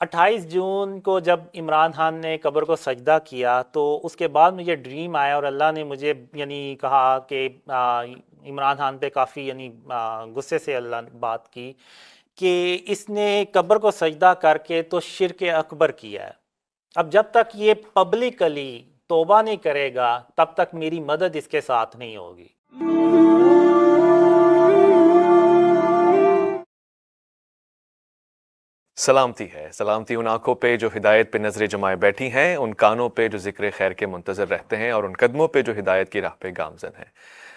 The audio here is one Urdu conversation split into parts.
28 جون کو جب عمران خان نے قبر کو سجدہ کیا تو اس کے بعد مجھے ڈریم آیا اور اللہ نے مجھے کہا کہ عمران خان پہ کافی غصے سے اللہ نے بات کی کہ اس نے قبر کو سجدہ کر کے تو شرک اکبر کیا ہے۔ اب جب تک یہ پبلکلی توبہ نہیں کرے گا تب تک میری مدد اس کے ساتھ نہیں ہوگی۔ سلامتی ہے، سلامتی ان آنکھوں پہ جو ہدایت پہ نظریں جمائے بیٹھی ہیں، ان کانوں پہ جو ذکر خیر کے منتظر رہتے ہیں، اور ان قدموں پہ جو ہدایت کی راہ پہ گامزن ہیں۔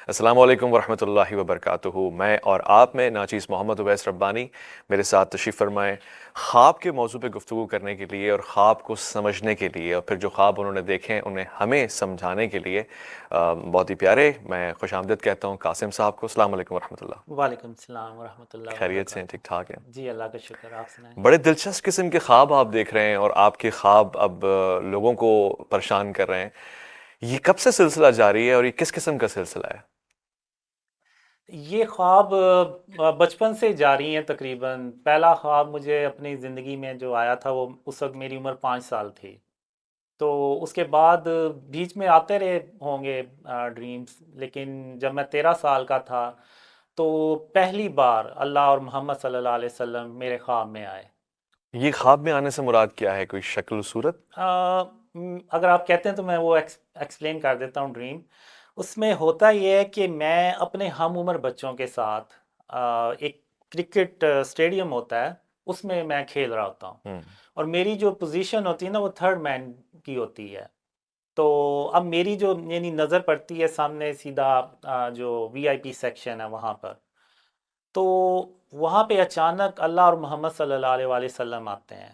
السلام علیکم ورحمۃ اللہ وبرکاتہ۔ میں اور آپ میں ناچیز محمد اویس ربانی میرے ساتھ تشریف فرمائے خواب کے موضوع پہ گفتگو کرنے کے لیے اور خواب کو سمجھنے کے لیے، اور پھر جو خواب انہوں نے دیکھے ہیں انہیں ہمیں سمجھانے کے لیے بہت ہی پیارے میں خوش آمدید کہتا ہوں قاسم صاحب کو۔ السلام علیکم ورحمۃ اللہ۔ وعلیکم السلام ورحمۃ اللہ خیریت سے ہیں؟ وبرکاتہ۔ ٹھیک ٹھاک ہیں؟ جی اللہ کا شکر، آپ سنائیں۔ بڑے دلچسپ قسم کے خواب آپ دیکھ رہے ہیں، اور آپ کے خواب اب لوگوں کو پریشان کر رہے ہیں۔ یہ کب سے سلسلہ جاری ہے اور یہ کس قسم کا سلسلہ ہے؟ یہ خواب بچپن سے جاری ہیں تقریباً۔ پہلا خواب مجھے اپنی زندگی میں جو آیا تھا وہ اس وقت میری عمر 5 سال تھی، تو اس کے بعد بیچ میں آتے رہے ہوں گے ڈریمز، لیکن جب میں 13 سال کا تھا تو پہلی بار اللہ اور محمد صلی اللہ علیہ وسلم میرے خواب میں آئے۔ یہ خواب میں آنے سے مراد کیا ہے؟ کوئی شکل و صورت؟ اگر آپ کہتے ہیں تو میں وہ ایکسپلین کر دیتا ہوں ڈریم۔ اس میں ہوتا یہ ہے کہ میں اپنے ہم عمر بچوں کے ساتھ ایک کرکٹ اسٹیڈیم ہوتا ہے، اس میں کھیل رہا ہوتا ہوں، اور میری جو پوزیشن ہوتی ہے نا وہ تھرڈ مین کی ہوتی ہے۔ تو اب میری جو نظر پڑتی ہے سامنے سیدھا جو وی آئی پی سیکشن ہے وہاں پر، تو وہاں پہ اچانک اللہ اور محمد صلی اللہ علیہ وآلہ وسلم آتے ہیں۔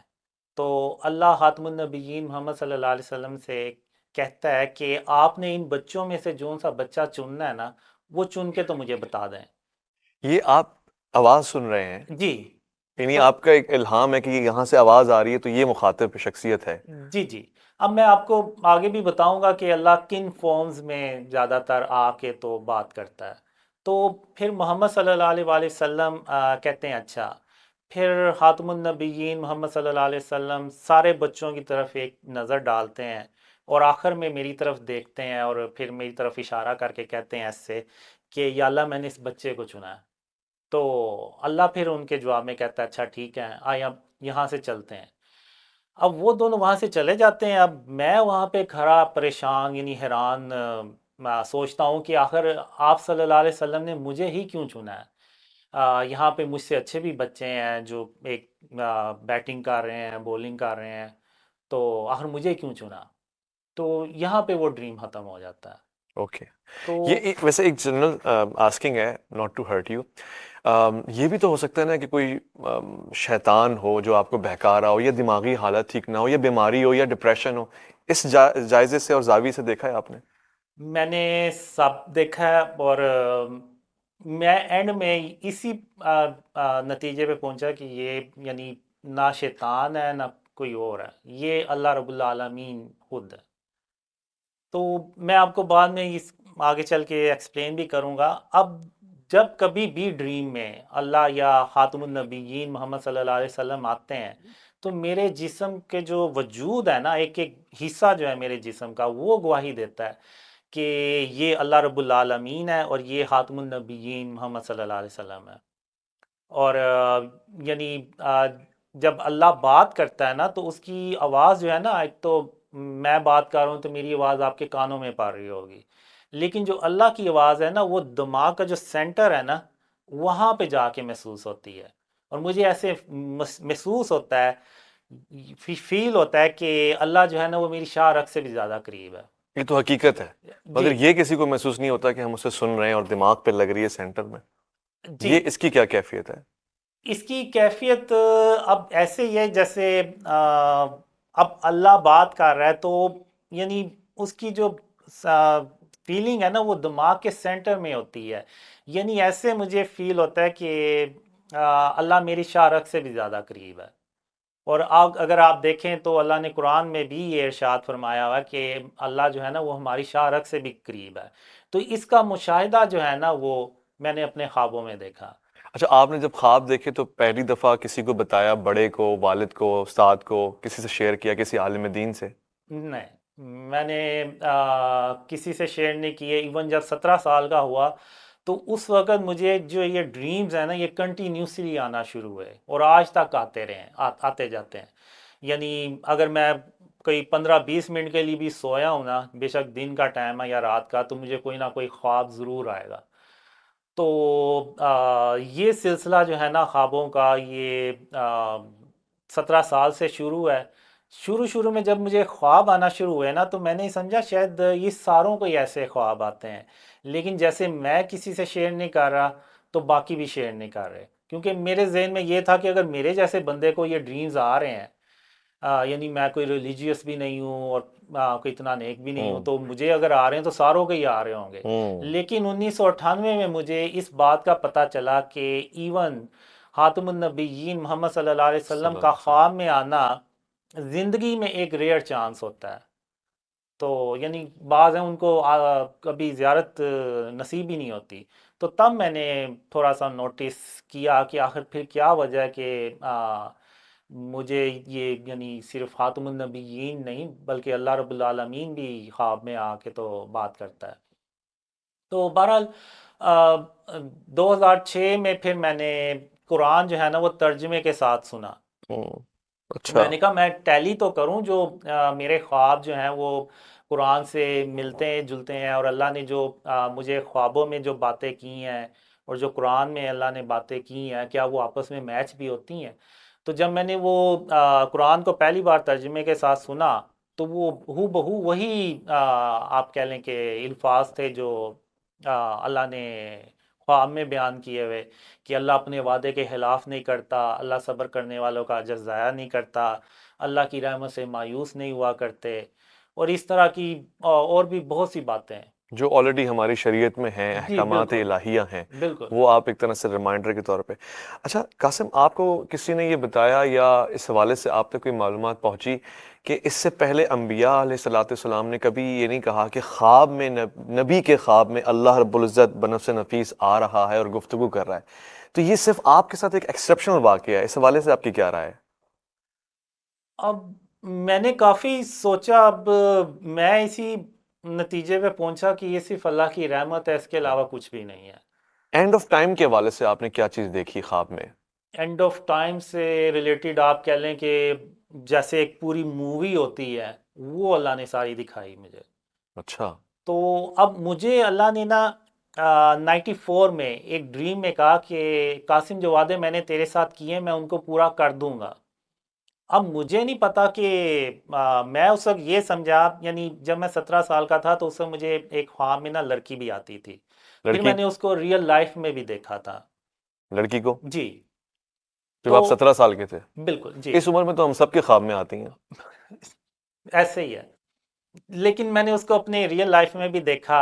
تو اللہ خاتم النبیین محمد صلی اللہ علیہ وسلم سے کہتا ہے کہ آپ نے ان بچوں میں سے جون سا بچہ چننا ہے نا وہ چن کے تو مجھے بتا دیں۔ یہ آپ آواز سن رہے ہیں؟ جی یعنی تو آپ کا ایک الہام ہے کہ یہاں سے آواز آ رہی ہے تو یہ مخاطب شخصیت ہے؟ جی جی، اب میں آپ کو آگے بھی بتاؤں گا کہ اللہ کن فارمز میں زیادہ تر آ کے تو بات کرتا ہے۔ تو پھر محمد صلی اللہ علیہ وآلہ وسلم کہتے ہیں اچھا، پھر خاتم النبیین محمد صلی اللہ علیہ وسلم سارے بچوں کی طرف ایک نظر ڈالتے ہیں، اور آخر میں میری طرف دیکھتے ہیں اور پھر میری طرف اشارہ کر کے کہتے ہیں ایسے کہ یا اللہ میں نے اس بچے کو چنا ہے۔ تو اللہ پھر ان کے جواب میں کہتا ہے اچھا ٹھیک ہے آئیں اب یہاں سے چلتے ہیں۔ اب وہ دونوں وہاں سے چلے جاتے ہیں، اب میں وہاں پہ کھڑا پریشان حیران میں سوچتا ہوں کہ آخر آپ صلی اللہ علیہ وسلم نے مجھے ہی کیوں چنا ہے؟ یہاں پہ مجھ سے اچھے بھی بچے ہیں جو ایک بیٹنگ کر رہے ہیں، بولنگ کر رہے ہیں، تو آخر مجھے کیوں چنا؟ تو یہاں پہ وہ ڈریم ختم ہو جاتا ہے۔ اوکے، تو یہ ویسے ایک جنرل آسکنگ ہے، ناٹ ٹو ہرٹ یو۔ یہ بھی تو ہو سکتا ہے نا کہ کوئی شیطان ہو جو آپ کو بہکا رہا ہو، یا دماغی حالت ٹھیک نہ ہو، یا بیماری ہو، یا ڈپریشن ہو۔ اس جائزے سے اور زاویے سے دیکھا ہے آپ نے؟ میں نے سب دیکھا ہے، اور میں اینڈ میں اسی نتیجے پہ پہنچا کہ یہ نہ شیطان ہے نہ کوئی اور ہے، یہ اللہ رب العالمین خود ہے۔ تو میں آپ کو بعد میں اس آگے چل کے ایکسپلین بھی کروں گا۔ اب جب کبھی بھی ڈریم میں اللہ یا خاتم النبیین محمد صلی اللہ علیہ وسلم آتے ہیں تو میرے جسم کے جو وجود ہے نا، ایک ایک حصہ جو ہے میرے جسم کا وہ گواہی دیتا ہے کہ یہ اللہ رب العالمین ہے اور یہ خاتم النبیین محمد صلی اللہ علیہ وسلم ہے۔ اور یعنی جب اللہ بات کرتا ہے نا تو اس کی آواز جو ہے نا، ایک تو میں بات کر رہا ہوں تو میری آواز آپ کے کانوں میں پڑ رہی ہوگی، لیکن جو اللہ کی آواز ہے نا وہ دماغ کا جو سینٹر ہے نا وہاں پہ جا کے محسوس ہوتی ہے، اور مجھے ایسے محسوس ہوتا ہے، فیل ہوتا ہے کہ اللہ جو ہے نا وہ میری شاہ رگ سے بھی زیادہ قریب ہے۔ یہ تو حقیقت ہے، جی مگر یہ کسی کو محسوس نہیں ہوتا کہ ہم اسے سن رہے ہیں اور دماغ پہ لگ رہی ہے سینٹر میں۔ جی، یہ اس کی کیا کیفیت ہے؟ اس کی کیفیت اب ایسے ہی ہے جیسے اب اللہ بات کر رہا ہے تو اس کی جو فیلنگ ہے نا وہ دماغ کے سینٹر میں ہوتی ہے، ایسے مجھے فیل ہوتا ہے کہ اللہ میری شاہ رگ سے بھی زیادہ قریب ہے۔ اور اگر آپ دیکھیں تو اللہ نے قرآن میں بھی یہ ارشاد فرمایا ہوا کہ اللہ جو ہے نا وہ ہماری شاہ رگ سے بھی قریب ہے۔ تو اس کا مشاہدہ جو ہے نا وہ میں نے اپنے خوابوں میں دیکھا۔ اچھا، آپ نے جب خواب دیکھے تو پہلی دفعہ کسی کو بتایا، بڑے کو، والد کو، استاد کو، کسی سے شیئر کیا، کسی عالم دین سے؟ نہیں، میں نے کسی سے شیئر نہیں کیے. ایون جب 17 سال کا ہوا تو اس وقت مجھے جو یہ ڈریمز ہیں نا یہ کنٹینیوسلی آنا شروع ہوئے اور آج تک آتے رہے ہیں، آتے جاتے ہیں. یعنی اگر میں کوئی 15-20 منٹ کے لیے بھی سویا ہوں نا، بے شک دن کا ٹائم ہے یا رات کا، تو مجھے کوئی نہ کوئی خواب ضرور آئے گا. تو یہ سلسلہ جو ہے نا خوابوں کا، یہ 17 سال سے شروع ہے. شروع میں جب مجھے خواب آنا شروع ہوئے نا تو میں نے سمجھا شاید یہ ساروں کو ہی ایسے خواب آتے ہیں، لیکن جیسے میں کسی سے شیئر نہیں کر رہا تو باقی بھی شیئر نہیں کر رہے، کیونکہ میرے ذہن میں یہ تھا کہ اگر میرے جیسے بندے کو یہ ڈریمز آ رہے ہیں، یعنی میں کوئی ریلیجیس بھی نہیں ہوں اور کوئی اتنا نیک بھی نہیں ہوں، ہوں تو مجھے اگر آ رہے ہیں تو ساروں کے ہی آ رہے ہوں گے. ہوں لیکن 1998 میں مجھے اس بات کا پتہ چلا کہ ایون خاتم النبیین محمد صلی اللہ علیہ صلی وسلم اللہ کا علیہ وسلم. خواب میں آنا زندگی میں ایک ریئر چانس ہوتا ہے. تو یعنی بعض ہیں ان کو کبھی زیارت نصیب ہی نہیں ہوتی. تو تب میں نے تھوڑا سا نوٹس کیا کہ آخر پھر کیا وجہ ہے کہ مجھے یہ یعنی صرف خاتم النبیین نہیں بلکہ اللہ رب العالمین بھی خواب میں آ کے تو بات کرتا ہے. تو بہرحال 2006 میں پھر میں نے قرآن جو ہے نا وہ ترجمے کے ساتھ سنا. ہوں. اچھا. میں نے کہا میں ٹیلی تو کروں، جو میرے خواب جو ہیں وہ قرآن سے ملتے ہیں جلتے ہیں، اور اللہ نے جو مجھے خوابوں میں جو باتیں کی ہیں اور جو قرآن میں اللہ نے باتیں کی ہیں کیا وہ آپس میں میچ بھی ہوتی ہیں. تو جب میں نے وہ قرآن کو پہلی بار ترجمے کے ساتھ سنا تو وہ ہو بہو وہی آپ کہہ لیں کہ الفاظ تھے جو اللہ نے خواب میں بیان کیے ہوئے، کہ اللہ اپنے وعدے کے خلاف نہیں کرتا، اللہ صبر کرنے والوں کا اجر ضائع نہیں کرتا، اللہ کی رحمت سے مایوس نہیں ہوا کرتے، اور اس طرح کی اور بھی بہت سی باتیں ہیں. جو آلریڈی ہماری شریعت میں ہیں، جی احکامات بالکل الہیہ ہیں، بالکل. وہ آپ ایک طرح سے ریمائنڈر کے طور پہ. اچھا قاسم، آپ کو کسی نے یہ بتایا یا اس حوالے سے آپ تک کوئی معلومات پہنچی کہ اس سے پہلے انبیاء علیہ الصلوۃ والسلام نے کبھی یہ نہیں کہا کہ خواب میں نبی کے خواب میں اللہ رب العزت بنفس نفیس آ رہا ہے اور گفتگو کر رہا ہے؟ تو یہ صرف آپ کے ساتھ ایک ایکسیپشنل واقعہ ہے، اس حوالے سے آپ کی کیا رائے ہے؟ اب میں نے کافی سوچا، اب میں اسی نتیجے پہ پہنچا کہ یہ صرف اللہ کی رحمت ہے، اس کے علاوہ کچھ بھی نہیں ہے. اینڈ آف ٹائم کے حوالے سے آپ نے کیا چیز دیکھی خواب میں؟ اینڈ آف ٹائم سے ریلیٹڈ آپ کہہ لیں کہ جیسے ایک پوری مووی ہوتی ہے وہ اللہ نے ساری دکھائی مجھے. اچھا. تو اب مجھے اللہ نے نا 94 میں ایک ڈریم میں کہا کہ قاسم جو وعدے میں نے تیرے ساتھ کیے میں ان کو پورا کر دوں گا. اب مجھے نہیں پتا کہ میں اس وقت یہ سمجھا، یعنی جب میں 17 سال کا تھا تو اس وقت مجھے ایک خواب میں نا لڑکی بھی آتی تھی، پھر لڑکی؟ میں نے اس کو ریئل لائف میں بھی دیکھا تھا. لڑکی کو جی. جب تو آپ 17 سال کے تھے؟ بالکل جی اس عمر میں تو ہم سب کے خواب میں آتی ہیں. ایسے ہی ہے. لیکن میں نے اس کو اپنے ریئل لائف میں بھی دیکھا،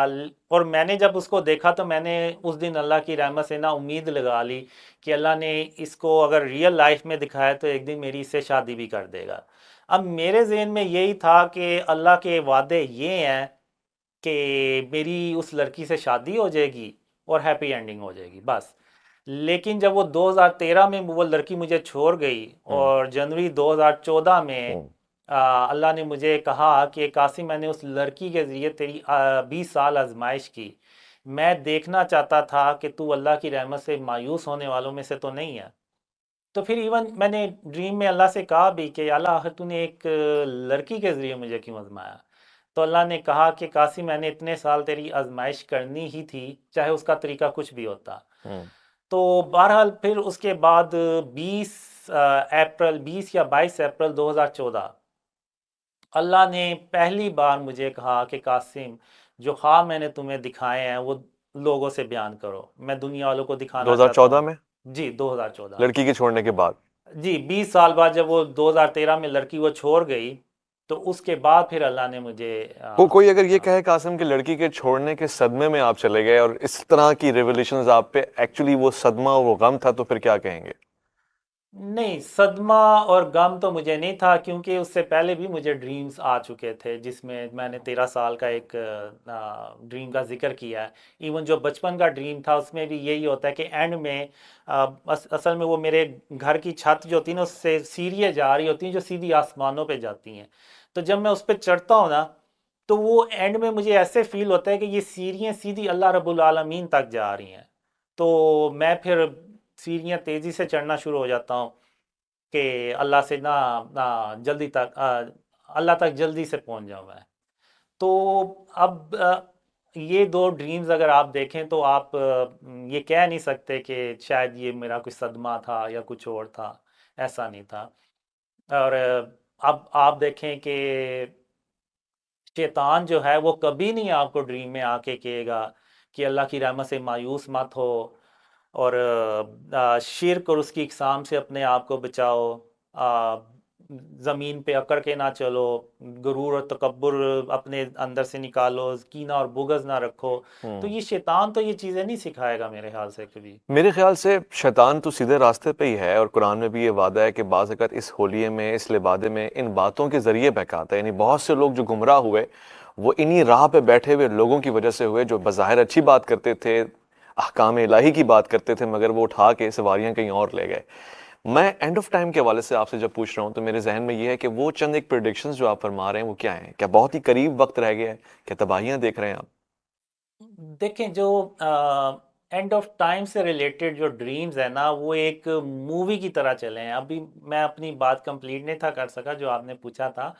اور میں نے جب اس کو دیکھا تو میں نے اس دن اللہ کی رحمت سے نا امید لگا لی کہ اللہ نے اس کو اگر ریئل لائف میں دکھایا تو ایک دن میری اس سے شادی بھی کر دے گا. اب میرے ذہن میں یہی تھا کہ اللہ کے وعدے یہ ہیں کہ میری اس لڑکی سے شادی ہو جائے گی اور ہیپی اینڈنگ ہو جائے گی بس. لیکن جب وہ 2013 میں وہ لڑکی مجھے چھوڑ گئی اور جنوری 2014 میں اللہ نے مجھے کہا کہ قاسم میں نے اس لڑکی کے ذریعے تیری 20 سال آزمائش کی، میں دیکھنا چاہتا تھا کہ تو اللہ کی رحمت سے مایوس ہونے والوں میں سے تو نہیں ہے. تو پھر ایون میں نے ڈریم میں اللہ سے کہا بھی کہ اللہ آخر تو نے ایک لڑکی کے ذریعے مجھے کیوں آزمایا؟ تو اللہ نے کہا کہ قاسم میں نے اتنے سال تیری آزمائش کرنی ہی تھی چاہے اس کا طریقہ کچھ بھی ہوتا. تو بہرحال پھر اس کے بعد 20 یا 22 اپریل 2014 اللہ نے پہلی بار مجھے کہا کہ قاسم جو خواب میں نے تمہیں دکھائے ہیں وہ لوگوں سے بیان کرو، میں دنیا والوں کو دکھانا چاہتا 2014 ہوں. میں؟ جی 2014. لڑکی کے چھوڑنے کے بعد؟ جی 20 سال بعد جب وہ 2013 میں لڑکی وہ چھوڑ گئی تو اس کے بعد پھر اللہ نے مجھے کوئی اگر یہ کہے قاسم کہ لڑکی کے چھوڑنے کے صدمے میں آپ چلے گئے اور اس طرح کی ریولیشنز آپ پہ ایکچولی وہ صدمہ اور وہ غم تھا، تو پھر کیا کہیں گے؟ نہیں، صدمہ اور غم تو مجھے نہیں تھا، کیونکہ اس سے پہلے بھی مجھے ڈریمز آ چکے تھے، جس میں نے 13 سال کا ایک ڈریم کا ذکر کیا ہے۔ ایون جو بچپن کا ڈریم تھا اس میں بھی یہی ہوتا ہے کہ اینڈ میں اصل میں وہ میرے گھر کی چھت جو ہوتی ہے نا، اس سے سیڑھیاں جا رہی ہوتی ہیں جو سیدھی آسمانوں پہ جاتی ہیں، تو جب میں اس پہ چڑھتا ہوں نا، تو وہ اینڈ میں مجھے ایسے فیل ہوتا ہے کہ یہ سیڑھیاں سیدھی اللہ رب العالمین تک جا رہی ہیں، تو میں پھر سیڑھیاں تیزی سے چڑھنا شروع ہو جاتا ہوں کہ اللہ سے جلدی تک اللہ تک جلدی سے پہنچ جاؤں میں۔ تو اب یہ دو ڈریمز اگر آپ دیکھیں تو آپ یہ کہہ نہیں سکتے کہ شاید یہ میرا کوئی صدمہ تھا یا کچھ اور تھا، ایسا نہیں تھا۔ اور اب آپ دیکھیں کہ شیطان جو ہے وہ کبھی نہیں آپ کو ڈریم میں آ کے کہے گا کہ اللہ کی رحمت سے مایوس مت ہو، اور شرک اور اس کی اقسام سے اپنے آپ کو بچاؤ، آ، زمین پہ اکڑ کے نہ چلو، غرور اور تکبر اپنے اندر سے نکالو، کینہ اور بغض نہ رکھو۔ تو یہ شیطان تو یہ چیزیں نہیں سکھائے گا میرے خیال سے کبھی۔ میرے خیال سے شیطان تو سیدھے راستے پہ ہی ہے، اور قرآن میں بھی یہ وعدہ ہے کہ بعض اوقات اس ہولیے میں، اس لبادے میں ان باتوں کے ذریعے بہکاتا ہے۔ یعنی بہت سے لوگ جو گمراہ ہوئے وہ انہی راہ پہ بیٹھے ہوئے لوگوں کی وجہ سے ہوئے، جو بظاہر اچھی بات کرتے تھے، احکام الہی کی بات کرتے تھے، مگر وہ اٹھا کے سواریاں کہیں اور لے گئے۔ میں اینڈ آف ٹائم کے حوالے سے آپ سے جب پوچھ رہا ہوں تو میرے ذہن میں یہ ہے کہ وہ چند ایک پریڈکشنز جو آپ فرما رہے ہیں وہ کیا ہیں؟ کیا بہت ہی قریب وقت رہ گیا ہے؟ کیا تباہیاں دیکھ رہے ہیں آپ؟ دیکھیں، جو اینڈ آف ٹائم سے ریلیٹڈ جو ڈریمز ہیں نا، وہ ایک مووی کی طرح چلے ہیں۔ ابھی میں اپنی بات کمپلیٹ نہیں تھا کر سکا جو آپ نے پوچھا تھا۔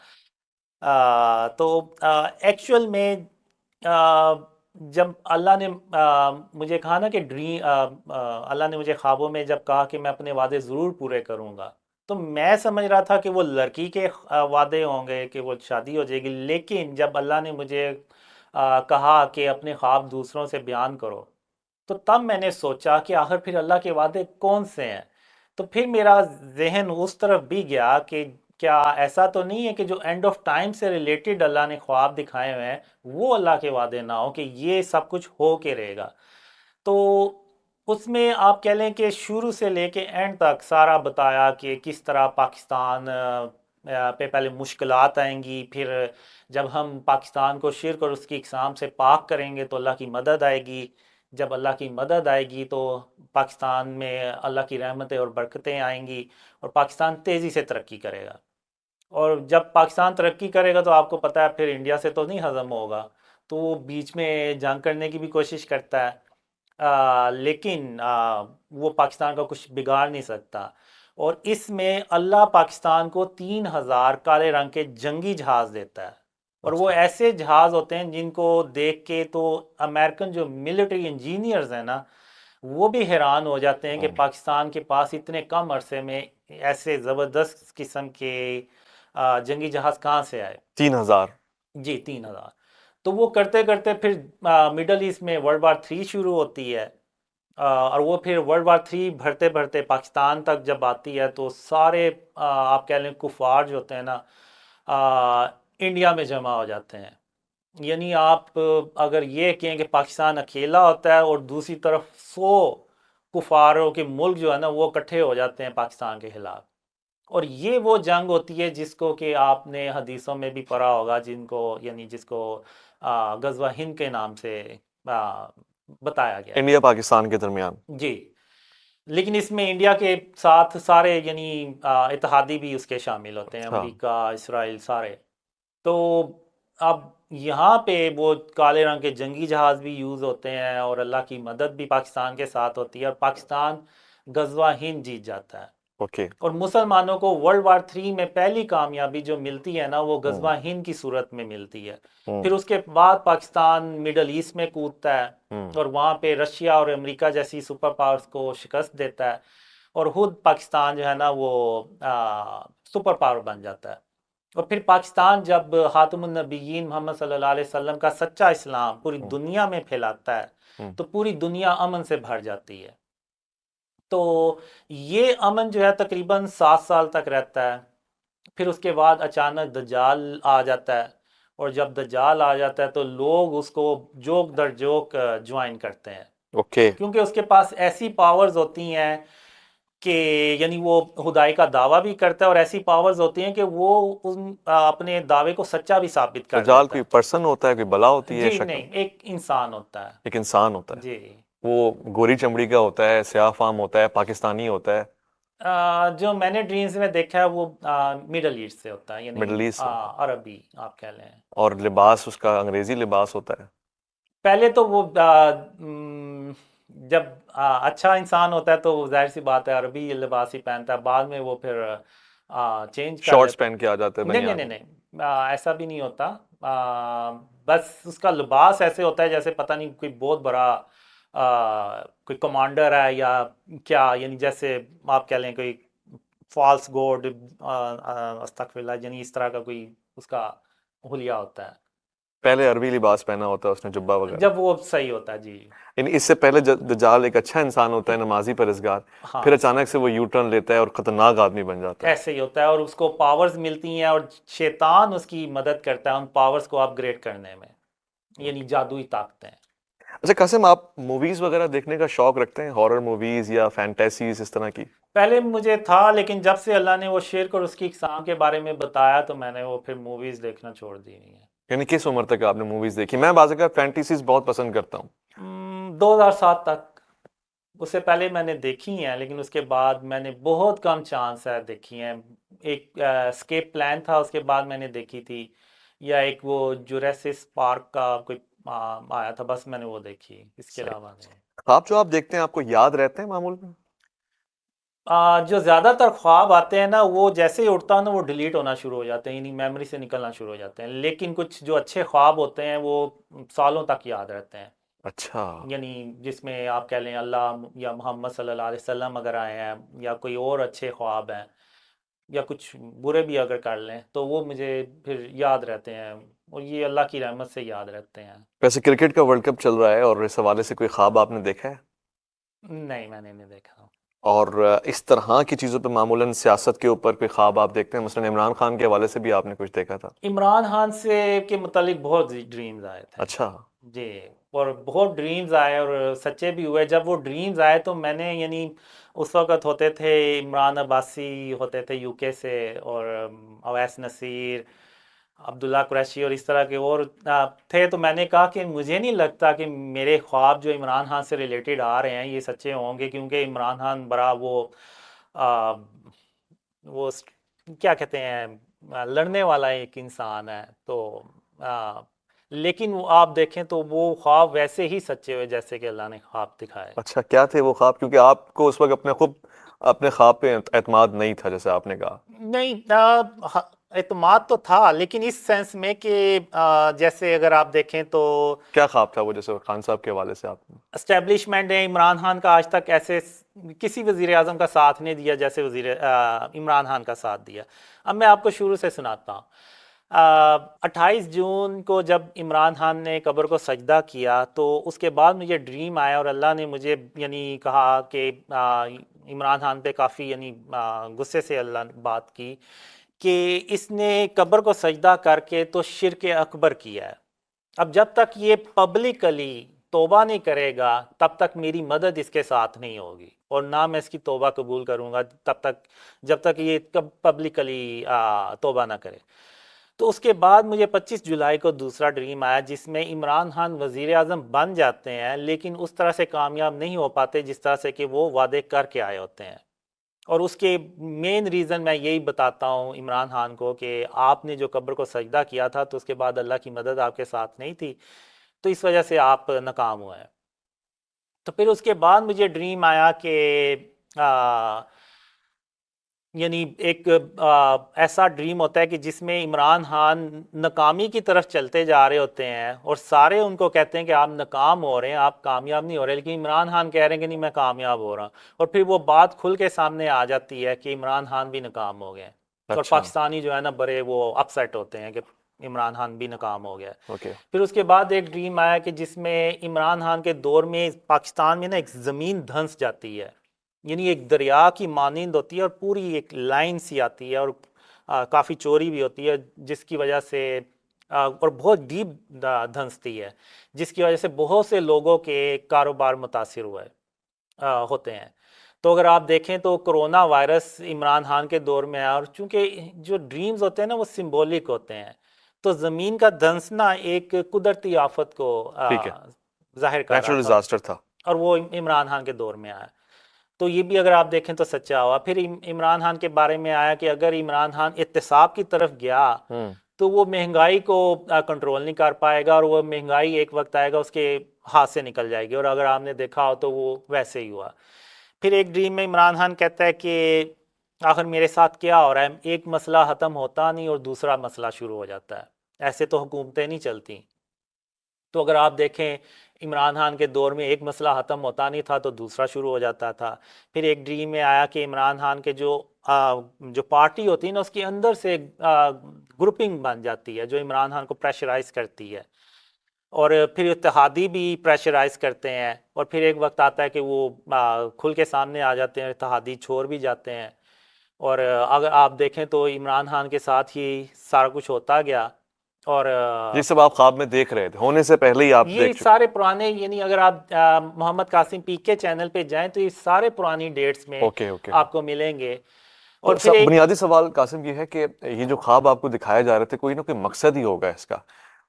تو ایکچول میں جب اللہ نے مجھے کہا نا کہ اللہ نے مجھے خوابوں میں جب کہا کہ میں اپنے وعدے ضرور پورے کروں گا، تو میں سمجھ رہا تھا کہ وہ لڑکی کے وعدے ہوں گے کہ وہ شادی ہو جائے گی، لیکن جب اللہ نے مجھے کہا کہ اپنے خواب دوسروں سے بیان کرو، تو تب میں نے سوچا کہ آخر پھر اللہ کے وعدے کون سے ہیں۔ تو پھر میرا ذہن اس طرف بھی گیا کہ کیا ایسا تو نہیں ہے کہ جو اینڈ آف ٹائم سے ریلیٹڈ اللہ نے خواب دکھائے ہوئے ہیں وہ اللہ کے وعدے نہ ہو کہ یہ سب کچھ ہو کے رہے گا۔ تو اس میں آپ کہہ لیں کہ شروع سے لے کے اینڈ تک سارا بتایا کہ کس طرح پاکستان پہ پہلے مشکلات آئیں گی، پھر جب ہم پاکستان کو شرک اور اس کی اقسام سے پاک کریں گے تو اللہ کی مدد آئے گی، جب اللہ کی مدد آئے گی تو پاکستان میں اللہ کی رحمتیں اور برکتیں آئیں گی، اور پاکستان تیزی سے ترقی کرے گا۔ اور جب پاکستان ترقی کرے گا تو آپ کو پتہ ہے پھر انڈیا سے تو نہیں ہضم ہوگا، تو وہ بیچ میں جنگ کرنے کی بھی کوشش کرتا ہے، لیکن وہ پاکستان کا کچھ بگاڑ نہیں سکتا۔ اور اس میں اللہ پاکستان کو 3,000 کالے رنگ کے جنگی جہاز دیتا ہے، اور وہ اچھا۔ ایسے جہاز ہوتے ہیں جن کو دیکھ کے تو امریکن جو ملٹری انجینئرز ہیں نا، وہ بھی حیران ہو جاتے ہیں کہ پاکستان کے پاس اتنے کم عرصے میں ایسے زبردست قسم کے جنگی جہاز کہاں سے آئے۔ 3,000۔ جی، 3,000۔ تو وہ کرتے کرتے پھر مڈل ایسٹ میں ورلڈ وار 3 شروع ہوتی ہے، اور وہ پھر ورلڈ وار 3 بھرتے بھرتے پاکستان تک جب آتی ہے تو سارے آپ کہہ لیں کفار جو ہوتے ہیں نا، انڈیا میں جمع ہو جاتے ہیں۔ یعنی آپ اگر یہ کہیں کہ پاکستان اکیلا ہوتا ہے اور دوسری طرف 100 کفاروں کے ملک جو ہے نا وہ اکٹھے ہو جاتے ہیں پاکستان کے خلاف، اور یہ وہ جنگ ہوتی ہے جس کو کہ آپ نے حدیثوں میں بھی پڑھا ہوگا، جس کو غزوہ ہند کے نام سے بتایا گیا ہے۔ انڈیا پاکستان کے درمیان۔ جی، لیکن اس میں انڈیا کے ساتھ سارے یعنی اتحادی بھی اس کے شامل ہوتے ہیں، اچھا۔ امریکہ، اسرائیل، سارے۔ تو اب یہاں پہ وہ کالے رنگ کے جنگی جہاز بھی یوز ہوتے ہیں، اور اللہ کی مدد بھی پاکستان کے ساتھ ہوتی ہے، اور پاکستان غزوہ ہند جیت جاتا ہے۔ اوکے۔ اور مسلمانوں کو ورلڈ وار 3 میں پہلی کامیابی جو ملتی ہے نا وہ غزوہ ہند کی صورت میں ملتی ہے۔ پھر اس کے بعد پاکستان مڈل ایسٹ میں کودتا ہے، اور وہاں پہ رشیا اور امریکہ جیسی سپر پاورز کو شکست دیتا ہے، اور خود پاکستان جو ہے نا وہ سپر پاور بن جاتا ہے۔ اور پھر پاکستان جب خاتم النبیین محمد صلی اللہ علیہ وسلم کا سچا اسلام پوری دنیا میں پھیلاتا ہے تو پوری دنیا امن سے بھر جاتی ہے۔ تو یہ امن جو ہے تقریباً 7 سال تک رہتا ہے، پھر اس کے بعد اچانک دجال آ جاتا ہے، اور جب دجال آ جاتا ہے تو لوگ اس کو جوک در جوک جوائن کرتے ہیں، اوکے۔ کیونکہ اس کے پاس ایسی پاورز ہوتی ہیں کہ یعنی وہ خدائی کا دعویٰ بھی کرتا ہے اور ایسی پاورز ہوتی ہیں کہ وہ اپنے دعوے کو سچا بھی ثابت کر دجال دیتا کوئی پرسن ہوتا ہے، کوئی بلا ہوتی ہے. ہے جی شکل؟ نہیں، ایک انسان ہوتا ہے. ایک انسان ہوتا ہے. جی وہ گوری چمڑی کا ہوتا ہے، سیاہ فام ہوتا ہے، پاکستانی ہوتا ہے؟ جو میں نے ڈریمز میں دیکھا ہے وہ مڈل ایسٹ سے ہوتا ہے، یعنی مڈل ایسٹ سے. عربی آپ کہہ لیں. اور لباس اس کا انگریزی لباس ہوتا ہے؟ پہلے تو وہ جب اچھا انسان ہوتا ہے تو ظاہر سی بات ہے عربی لباس ہی پہنتا ہے، بعد میں وہ پھر چینج کر شارٹس لیتا. پہن کے آ جاتے ہیں، نہیں نہیں بنیان. نہیں نہیں، ایسا بھی نہیں ہوتا. بس اس کا لباس ایسے ہوتا ہے جیسے پتہ نہیں کوئی بہت بڑا کوئی کمانڈر ہے یا کیا، یعنی جیسے آپ کہہ لیں کوئی فالس گوڈ، استغفر اللہ، یعنی اس طرح کا کوئی اس کا حلیہ ہوتا ہے پہلے عربی لباس پہنا ہوتا ہے اس نے، جبہ وغیرہ. جب وہ صحیح ہوتا ہے. جی یعنی اس سے پہلے دجال ایک اچھا انسان ہوتا ہے، نمازی پرہیزگار، ہاں، پھر اچانک سے وہ یو ٹرن لیتا ہے اور خطرناک آدمی بن جاتا ہے. ایسے ہی ہوتا ہے اور اس کو پاورز ملتی ہیں اور شیطان اس کی مدد کرتا ہے ان پاورز کو اپ گریڈ کرنے میں، یعنی جادوئی طاقتیں. اچھا قاسم، آپ موویز وغیرہ دیکھنے کا شوق رکھتے ہیں، ہارر موویز یا فینٹیسیز اس طرح کی؟ پہلے مجھے تھا، لیکن جب سے اللہ نے وہ شرک اور اس کی اقسام کے بارے میں بتایا تو میں نے وہ پھر موویز دیکھنا چھوڑ دی ہے. یعنی کس عمر تک آپ نے موویز دیکھی؟ میں بعض اوقات فینٹیسیز بہت پسند کرتا ہوں. 2007 تک. اس سے پہلے میں نے دیکھی ہیں لیکن اس کے بعد میں نے بہت کم چانس ہے دیکھی ہیں. ایک اسکیپ پلان تھا، اس کے بعد میں نے دیکھی تھی، یا ایک وہ جوریسس پارک کا کوئی آیا تھا، بس میں نے وہ دیکھی، اس کے صحیح. علاوہ نہیں. خواب جو آپ دیکھتے ہیں آپ کو یاد رہتے ہیں معمول میں؟ جو زیادہ تر خواب آتے ہیں نا، وہ جیسے ہی اٹھتا ہے نا وہ ڈیلیٹ ہونا شروع ہو جاتے ہیں، یعنی میموری سے نکلنا شروع ہو جاتے ہیں. لیکن کچھ جو اچھے خواب ہوتے ہیں وہ سالوں تک یاد رہتے ہیں. اچھا. یعنی جس میں آپ کہہ لیں اللہ یا محمد صلی اللہ علیہ وسلم اگر آئے ہیں، یا کوئی اور اچھے خواب ہیں، یا کچھ برے بھی اگر کر لیں تو وہ مجھے پھر یاد رہتے ہیں، اور یہ اللہ کی رحمت سے یاد رہتے ہیں. ویسے کرکٹ کا ورلڈ کپ چل رہا ہے اور اس حوالے سے کوئی خواب آپ نے دیکھا ہے؟ نہیں، میں نے نہیں دیکھا. اور اس طرح کی چیزوں پہ معمولاً سیاست کے اوپر کوئی خواب آپ دیکھتے ہیں؟ مثلا عمران خان کے حوالے سے بھی آپ نے کچھ دیکھا تھا؟ عمران خان سے کے متعلق بہت ڈریمز آئے تھے. اچھا. جی، اور بہت ڈریمز آئے اور سچے بھی ہوئے. جب وہ ڈریمز آئے تو میں نے، یعنی اس وقت ہوتے تھے عمران عباسی ہوتے تھے یو کے سے، اور اویس نصیر، عبداللہ قریشی اور اس طرح کے اور تھے. تو میں نے کہا کہ مجھے نہیں لگتا کہ میرے خواب جو عمران خان سے ریلیٹڈ آ رہے ہیں یہ سچے ہوں گے، کیونکہ عمران خان بڑا وہ کیا کہتے ہیں لڑنے والا ایک انسان ہے. تو لیکن وہ آپ دیکھیں تو وہ خواب ویسے ہی سچے ہوئے جیسے کہ اللہ نے خواب دکھائے. اچھا کیا تھے وہ خواب؟ کیونکہ آپ کو اس وقت اپنے خواب پہ اعتماد نہیں تھا جیسے آپ نے کہا. نہیں، اعتماد تو تھا لیکن اس سینس میں کہ جیسے اگر آپ دیکھیں تو کیا خواب تھا وہ، جیسے خان صاحب کے حوالے سے آپ نے؟ اسٹیبلشمنٹ ہے. عمران خان کا آج تک ایسے کسی وزیر اعظم کا ساتھ نہیں دیا جیسے عمران خان کا ساتھ دیا. اب میں آپ کو شروع سے سناتا ہوں. 28 جون کو جب عمران خان نے قبر کو سجدہ کیا تو اس کے بعد مجھے ڈریم آیا اور اللہ نے مجھے یعنی کہا کہ عمران خان پہ کافی یعنی غصے سے اللہ نے بات کی کہ اس نے قبر کو سجدہ کر کے تو شرک اکبر کیا ہے. اب جب تک یہ پبلکلی توبہ نہیں کرے گا تب تک میری مدد اس کے ساتھ نہیں ہوگی، اور نہ میں اس کی توبہ قبول کروں گا تب تک جب تک یہ پبلکلی توبہ نہ کرے. تو اس کے بعد مجھے 25 جولائی کو دوسرا ڈریم آیا جس میں عمران خان وزیر اعظم بن جاتے ہیں لیکن اس طرح سے کامیاب نہیں ہو پاتے جس طرح سے کہ وہ وعدے کر کے آئے ہوتے ہیں. اور اس کے مین ریزن میں یہی بتاتا ہوں عمران خان کو کہ آپ نے جو قبر کو سجدہ کیا تھا تو اس کے بعد اللہ کی مدد آپ کے ساتھ نہیں تھی، تو اس وجہ سے آپ ناکام ہوئے. تو پھر اس کے بعد مجھے ڈریم آیا کہ یعنی ایک ایسا ڈریم ہوتا ہے کہ جس میں عمران خان ناکامی کی طرف چلتے جا رہے ہوتے ہیں اور سارے ان کو کہتے ہیں کہ آپ ناکام ہو رہے ہیں، آپ کامیاب نہیں ہو رہے، لیکن عمران خان کہہ رہے ہیں کہ نہیں میں کامیاب ہو رہا ہوں. اور پھر وہ بات کھل کے سامنے آ جاتی ہے کہ عمران خان بھی ناکام ہو گئے. اور اچھا. پاکستانی جو ہے نا بڑے وہ اپ سیٹ ہوتے ہیں کہ عمران خان بھی ناکام ہو گیا. اوکے. پھر اس کے بعد ایک ڈریم آیا کہ جس میں عمران خان کے دور میں پاکستان میں نا ایک زمین دھنس جاتی ہے، یعنی ایک دریا کی مانند ہوتی ہے اور پوری ایک لائن سی آتی ہے اور کافی چوری بھی ہوتی ہے جس کی وجہ سے اور بہت ڈیپ دھنستی ہے جس کی وجہ سے بہت سے لوگوں کے کاروبار متاثر ہوئے ہوتے ہیں. تو اگر آپ دیکھیں تو کرونا وائرس عمران خان کے دور میں آیا، اور چونکہ جو ڈریمز ہوتے ہیں نا وہ سمبولک ہوتے ہیں، تو زمین کا دھنسنا ایک قدرتی آفت کو ٹھیک ہے، ظاہر کر رہا نیچرل تھا، ڈیزاسٹر تھا. اور وہ عمران خان کے دور میں آیا. تو یہ بھی اگر آپ دیکھیں تو سچا ہوا. پھر عمران خان کے بارے میں آیا کہ اگر عمران خان احتساب کی طرف گیا ہوں تو وہ مہنگائی کو کنٹرول نہیں کر پائے گا، اور وہ مہنگائی ایک وقت آئے گا اس کے ہاتھ سے نکل جائے گی، اور اگر آپ نے دیکھا ہو تو وہ ویسے ہی ہوا. پھر ایک ڈریم میں عمران خان کہتا ہے کہ آخر میرے ساتھ کیا ہو رہا ہے، ایک مسئلہ ختم ہوتا نہیں اور دوسرا مسئلہ شروع ہو جاتا ہے، ایسے تو حکومتیں نہیں چلتی. تو اگر آپ دیکھیں عمران خان کے دور میں ایک مسئلہ ختم ہوتا نہیں تھا تو دوسرا شروع ہو جاتا تھا. پھر ایک ڈریم میں آیا کہ عمران خان کے جو پارٹی ہوتی ہے نا اس کے اندر سے گروپنگ بن جاتی ہے جو عمران خان کو پریشرائز کرتی ہے، اور پھر اتحادی بھی پریشرائز کرتے ہیں، اور پھر ایک وقت آتا ہے کہ وہ کھل کے سامنے آ جاتے ہیں، اتحادی چھوڑ بھی جاتے ہیں. اور اگر آپ دیکھیں تو عمران خان کے ساتھ ہی سارا کچھ ہوتا گیا. اور یہ سب آپ خواب میں دیکھ رہے تھے، ہونے سے پہلے ہی آپ یہ دیکھ چکے. سارے پرانے، یعنی اگر آپ محمد قاسم پی کے چینل پہ جائیں تو یہ سارے پرانی ڈیٹس میں اوکے اوکے. آپ کو ملیں گے. تو اور پھر ایک بنیادی سوال قاسم یہ ہے کہ یہ جو خواب آپ کو دکھائے جا رہے تھے کوئی نہ کوئی مقصد ہی ہوگا اس کا،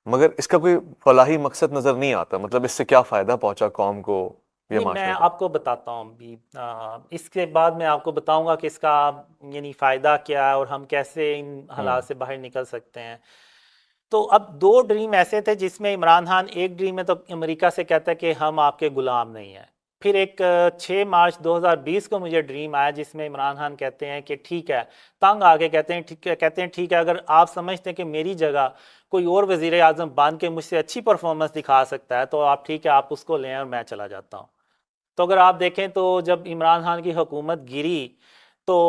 مگر اس کا کوئی فلاحی مقصد نظر نہیں آتا. مطلب اس سے کیا فائدہ پہنچا قوم کو یا نہیں، میں معاشرے کو؟ آپ کو بتاتا ہوں ابھی، اس کے بعد میں آپ کو بتاؤں گا کہ اس کا یعنی فائدہ کیا ہے اور ہم کیسے ان حالات سے باہر نکل سکتے ہیں. تو اب دو ڈریم ایسے تھے جس میں عمران خان ایک ڈریم میں تو امریکہ سے کہتا ہے کہ ہم آپ کے غلام نہیں ہیں. پھر ایک 6 مارچ 2020 کو مجھے ڈریم آیا جس میں عمران خان کہتے ہیں کہ ٹھیک ہے، تنگ آگے کہتے ہیں ٹھیک ہے، اگر آپ سمجھتے ہیں کہ میری جگہ کوئی اور وزیر اعظم بن کے مجھ سے اچھی پرفارمنس دکھا سکتا ہے تو آپ ٹھیک ہے، آپ اس کو لیں اور میں چلا جاتا ہوں. تو اگر آپ دیکھیں تو جب عمران خان کی حکومت گری تو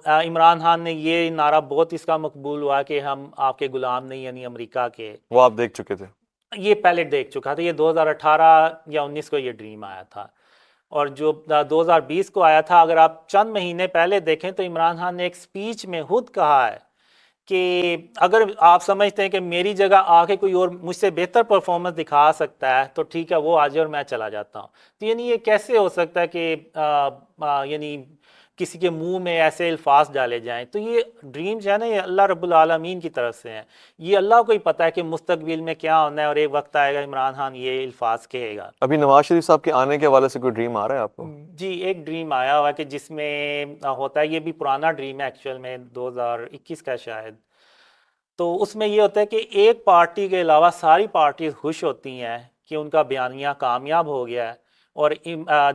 عمران خان نے یہ نعرہ بہت اس کا مقبول ہوا کہ ہم آپ کے غلام نہیں، یعنی امریکہ کے. وہ آپ دیکھ چکے تھے؟ یہ پہلے دیکھ چکا تھا، یہ 2018 یا 19 کو یہ ڈریم آیا تھا. اور جو 2020 کو آیا تھا، اگر آپ چند مہینے پہلے دیکھیں تو عمران خان نے ایک سپیچ میں خود کہا ہے کہ اگر آپ سمجھتے ہیں کہ میری جگہ آ کے کوئی اور مجھ سے بہتر پرفارمنس دکھا سکتا ہے تو ٹھیک ہے، وہ آ جائے اور میں چلا جاتا ہوں. تو یعنی یہ کیسے ہو سکتا ہے کہ یعنی کسی کے منہ میں ایسے الفاظ ڈالے جائیں؟ تو یہ ڈریم جو ہے نا یہ اللہ رب العالمین کی طرف سے ہیں. یہ اللہ کو ہی پتہ ہے کہ مستقبل میں کیا ہونا ہے، اور ایک وقت آئے گا عمران خان یہ الفاظ کہے گا. ابھی نواز شریف صاحب کے آنے کے حوالے سے کوئی ڈریم آ رہا ہے آپ کو؟ جی، ایک ڈریم آیا ہوا ہے کہ جس میں ہوتا ہے، یہ بھی پرانا ڈریم ہے ایکچوئل میں 2021 کا شاید. تو اس میں یہ ہوتا ہے کہ ایک پارٹی کے علاوہ ساری پارٹیز خوش ہوتی ہیں کہ ان کا بیانیہ کامیاب ہو گیا ہے، اور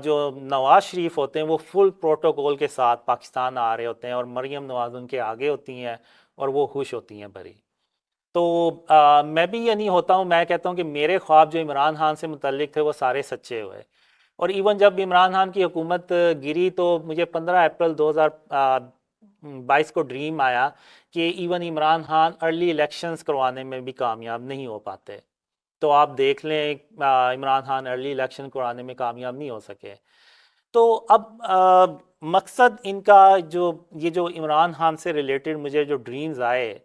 جو نواز شریف ہوتے ہیں وہ فل پروٹوکول کے ساتھ پاکستان آ رہے ہوتے ہیں، اور مریم نواز ان کے آگے ہوتی ہیں اور وہ خوش ہوتی ہیں بھری. تو میں بھی یعنی ہوتا ہوں، میں کہتا ہوں کہ میرے خواب جو عمران خان سے متعلق تھے وہ سارے سچے ہوئے. اور ایون جب عمران خان کی حکومت گری تو مجھے 15 اپریل 2022 کو ڈریم آیا کہ even Imran Khan early elections کروانے میں بھی کامیاب نہیں ہو پاتے. تو آپ دیکھ لیں عمران خان ارلی الیکشن کرانے میں کامیاب نہیں ہو سکے. تو اب مقصد ان کا یہ جو عمران خان سے ریلیٹڈ مجھے جو ڈریمز آئے،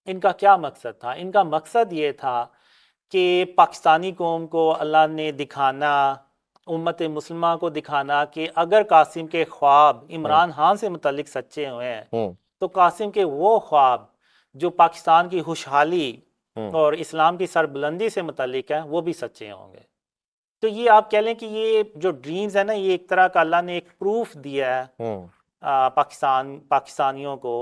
ان کا کیا مقصد تھا؟ ان کا مقصد یہ تھا کہ پاکستانی قوم کو اللہ نے دکھانا، امت مسلمہ کو دکھانا کہ اگر قاسم کے خواب عمران خان سے متعلق سچے ہوئے ہیں تو قاسم کے وہ خواب جو پاکستان کی خوشحالی اور اسلام کی سربلندی سے متعلق ہیں وہ بھی سچے ہوں گے. تو یہ آپ کہہ لیں کہ یہ جو ڈریمز ہیں نا، یہ ایک طرح کا اللہ نے ایک پروف دیا ہے پاکستانیوں کو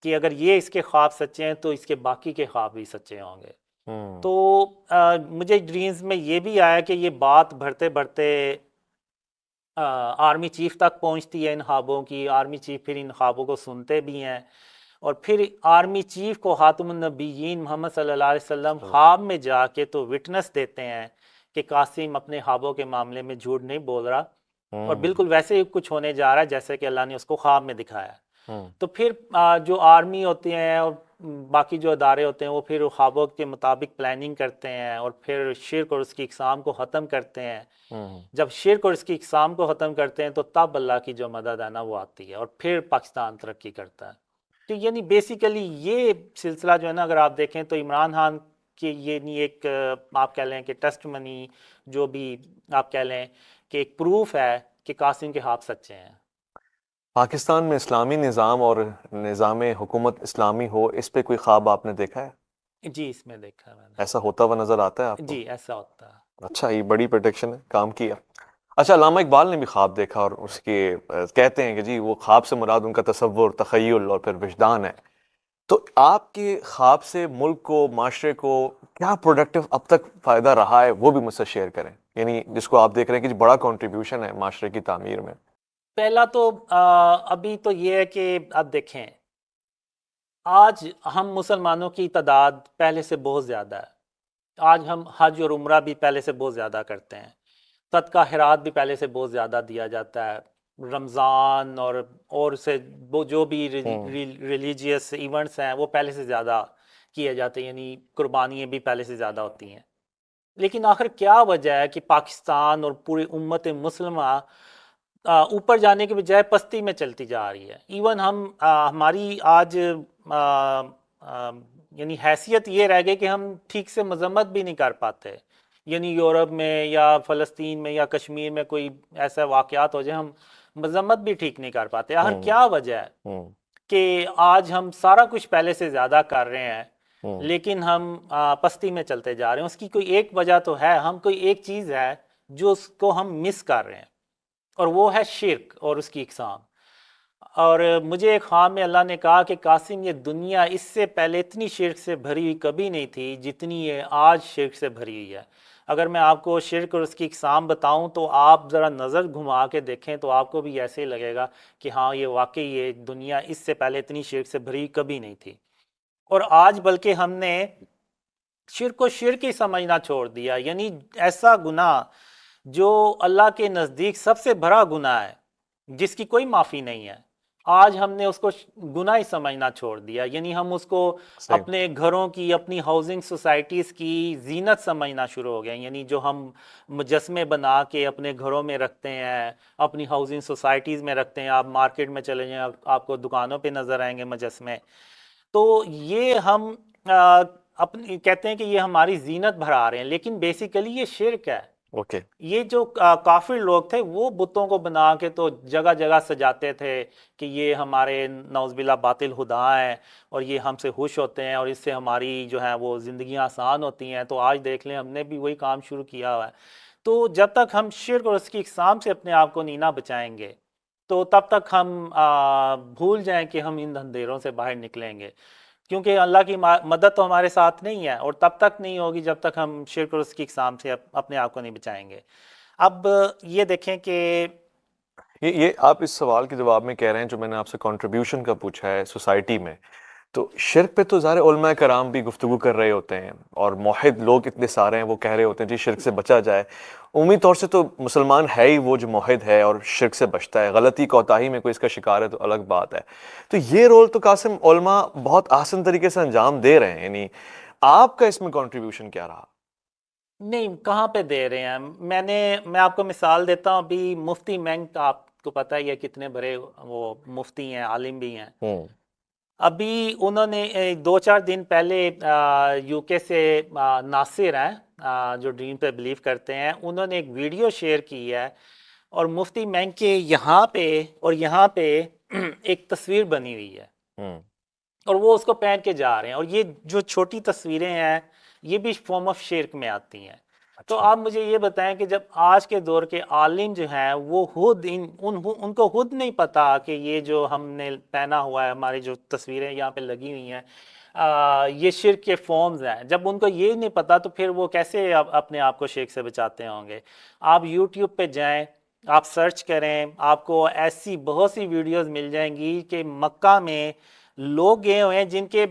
کہ اگر یہ اس کے خواب سچے ہیں تو اس کے باقی کے خواب بھی سچے ہوں گے. تو مجھے ڈریمز میں یہ بھی آیا کہ یہ بات بڑھتے بڑھتے آرمی چیف تک پہنچتی ہے ان خوابوں کی. آرمی چیف پھر ان خوابوں کو سنتے بھی ہیں، اور پھر آرمی چیف کو خاتم النبیین محمد صلی اللہ علیہ وسلم خواب میں جا کے تو وٹنس دیتے ہیں کہ قاسم اپنے خوابوں کے معاملے میں جھوٹ نہیں بول رہا، اور بالکل ویسے ہی کچھ ہونے جا رہا ہے جیسے کہ اللہ نے اس کو خواب میں دکھایا. تو پھر جو آرمی ہوتی ہیں اور باقی جو ادارے ہوتے ہیں وہ پھر خوابوں کے مطابق پلاننگ کرتے ہیں، اور پھر شرک اور اس کی اقسام کو ختم کرتے ہیں. جب شرک اور اس کی اقسام کو ختم کرتے ہیں تو تب اللہ کی جو مدد ہے نا وہ آتی ہے، اور پھر پاکستان ترقی کرتا ہے. تو یعنی بیسیکلی یہ سلسلہ جو ہے نا، اگر آپ دیکھیں تو عمران خان کی یہ نہیں ایک آپ کہہ لیں کہ ٹیسٹ منی، جو بھی آپ کہہ لیں کہ ایک پروف ہے کہ قاسم کے خواب سچے ہیں. پاکستان میں اسلامی نظام اور نظام حکومت اسلامی ہو، اس پہ کوئی خواب آپ نے دیکھا ہے؟ جی اس میں دیکھا میں ایسا ہوتا ہوا نظر آتا ہے آپ نے، کو؟ جی ایسا ہوتا ہے۔ اچھا، یہ بڑی پروڈکشن ہے، کام کیا۔ اچھا، علامہ اقبال نے بھی خواب دیکھا، اور اس کے کہتے ہیں کہ جی وہ خواب سے مراد ان کا تصور، تخیل اور پھر وجدان ہے۔ تو آپ کے خواب سے ملک کو، معاشرے کو کیا پروڈکٹیو اب تک فائدہ رہا ہے، وہ بھی مجھ سے شیئر کریں، یعنی جس کو آپ دیکھ رہے ہیں کہ جی بڑا کنٹریبیوشن ہے معاشرے کی تعمیر میں۔ پہلا تو ابھی تو یہ ہے کہ اب دیکھیں، آج ہم مسلمانوں کی تعداد پہلے سے بہت زیادہ ہے۔ آج ہم حج اور عمرہ بھی پہلے سے بہت زیادہ کرتے ہیں، صدقہ خیرات بھی پہلے سے بہت زیادہ دیا جاتا ہے، رمضان اور سے وہ جو بھی ہوں ریلیجیس ایونٹس ہیں وہ پہلے سے زیادہ کیے جاتے ہیں، یعنی قربانیاں بھی پہلے سے زیادہ ہوتی ہیں۔ لیکن آخر کیا وجہ ہے کہ پاکستان اور پوری امت مسلمہ اوپر جانے کے بجائے پستی میں چلتی جا رہی ہے؟ ایون ہماری آج یعنی حیثیت یہ رہ گئی کہ ہم ٹھیک سے مذمت بھی نہیں کر پاتے، یعنی یورپ میں یا فلسطین میں یا کشمیر میں کوئی ایسا واقعات ہو جائے ہم مذمت بھی ٹھیک نہیں کر پاتے۔ آخر ہوں کیا وجہ ہے ہوں کہ آج ہم سارا کچھ پہلے سے زیادہ کر رہے ہیں ہوں لیکن ہم پستی میں چلتے جا رہے ہیں؟ اس کی کوئی ایک وجہ تو ہے، ہم کوئی ایک چیز ہے جو اس کو ہم مس کر رہے ہیں، اور وہ ہے شرک اور اس کی اقسام۔ اور مجھے ایک خواب میں اللہ نے کہا کہ قاسم، یہ دنیا اس سے پہلے اتنی شرک سے بھری ہوئی کبھی نہیں تھی جتنی یہ آج شرک سے بھری ہوئی ہے۔ اگر میں آپ کو شرک اور اس کی اقسام بتاؤں تو آپ ذرا نظر گھما کے دیکھیں تو آپ کو بھی ایسے ہی لگے گا کہ ہاں یہ واقعی یہ دنیا اس سے پہلے اتنی شرک سے بھری کبھی نہیں تھی۔ اور آج بلکہ ہم نے شرک کو شرک ہی سمجھنا چھوڑ دیا، یعنی ایسا گناہ جو اللہ کے نزدیک سب سے بڑا گناہ ہے، جس کی کوئی معافی نہیں ہے، آج ہم نے اس کو گناہ ہی سمجھنا چھوڑ دیا۔ یعنی ہم اس کو صحیح۔ اپنے گھروں کی، اپنی ہاؤسنگ سوسائٹیز کی زینت سمجھنا شروع ہو گئے، یعنی جو ہم مجسمے بنا کے اپنے گھروں میں رکھتے ہیں، اپنی ہاؤسنگ سوسائٹیز میں رکھتے ہیں، آپ مارکیٹ میں چلے جائیں آپ کو دکانوں پہ نظر آئیں گے مجسمے، تو یہ ہم اپنی کہتے ہیں کہ یہ ہماری زینت بڑھا رہے ہیں، لیکن بیسیکلی یہ شرک ہے۔ اوکے۔ یہ جو کافر لوگ تھے وہ بتوں کو بنا کے تو جگہ جگہ سجاتے تھے کہ یہ ہمارے نعوذ باللہ باطل خدا ہیں اور یہ ہم سے خوش ہوتے ہیں اور اس سے ہماری جو ہے وہ زندگیاں آسان ہوتی ہیں۔ تو آج دیکھ لیں ہم نے بھی وہی کام شروع کیا ہوا ہے۔ تو جب تک ہم شرک اور اس کی اقسام سے اپنے آپ کو نہیں نہ بچائیں گے تو تب تک ہم بھول جائیں کہ ہم ان اندھیروں سے باہر نکلیں گے، کیونکہ اللہ کی مدد تو ہمارے ساتھ نہیں ہے، اور تب تک نہیں ہوگی جب تک ہم شرک اور اس کی اقسام سے اپنے آپ کو نہیں بچائیں گے۔ اب یہ دیکھیں کہ یہ آپ اس سوال کے جواب میں کہہ رہے ہیں جو میں نے آپ سے کنٹریبیوشن کا پوچھا ہے سوسائٹی میں، تو شرک پہ تو ظاہر علماء کرام بھی گفتگو کر رہے ہوتے ہیں، اور موحد لوگ اتنے سارے ہیں وہ کہہ رہے ہوتے ہیں جی شرک سے بچا جائے۔ عمومی طور سے تو مسلمان ہے ہی وہ جو موحد ہے اور شرک سے بچتا ہے، غلطی کوتاہی میں کوئی اس کا شکار ہے تو الگ بات ہے۔ تو یہ رول تو قاسم علماء بہت آسان طریقے سے انجام دے رہے ہیں، یعنی آپ کا اس میں کنٹریبیوشن کیا رہا؟ نہیں، کہاں پہ دے رہے ہیں؟ میں آپ کو مثال دیتا ہوں، ابھی مفتی مینگ، آپ کو پتہ ہی ہے کتنے بڑے وہ مفتی ہیں، عالم بھی ہیں۔ ہوں ابھی انہوں نے 2-4 دن پہلے یو کے سے ناصر ہیں جو ڈریم پہ بلیو کرتے ہیں، انہوں نے ایک ویڈیو شیئر کی ہے، اور مفتی مینگ کے یہاں پہ اور یہاں پہ ایک تصویر بنی ہوئی ہے، ہوں اور وہ اس کو پہن کے جا رہے ہیں، اور یہ جو چھوٹی تصویریں ہیں یہ بھی فارم آف شرک میں آتی ہیں۔ تو اچھا آپ مجھے یہ بتائیں کہ جب آج کے دور کے عالم جو ہیں وہ خود ان کو خود نہیں پتا کہ یہ جو ہم نے پہنا ہوا ہے، ہماری جو تصویریں یہاں پہ لگی ہوئی ہیں یہ شرک کے فارمز ہیں، جب ان کو یہ نہیں پتا تو پھر وہ کیسے اپنے آپ کو شرک سے بچاتے ہوں گے؟ آپ یوٹیوب پہ جائیں، آپ سرچ کریں، آپ کو ایسی بہت سی ویڈیوز مل جائیں گی کہ مکہ میں لوگ گئے ہوئے ہیں جن کے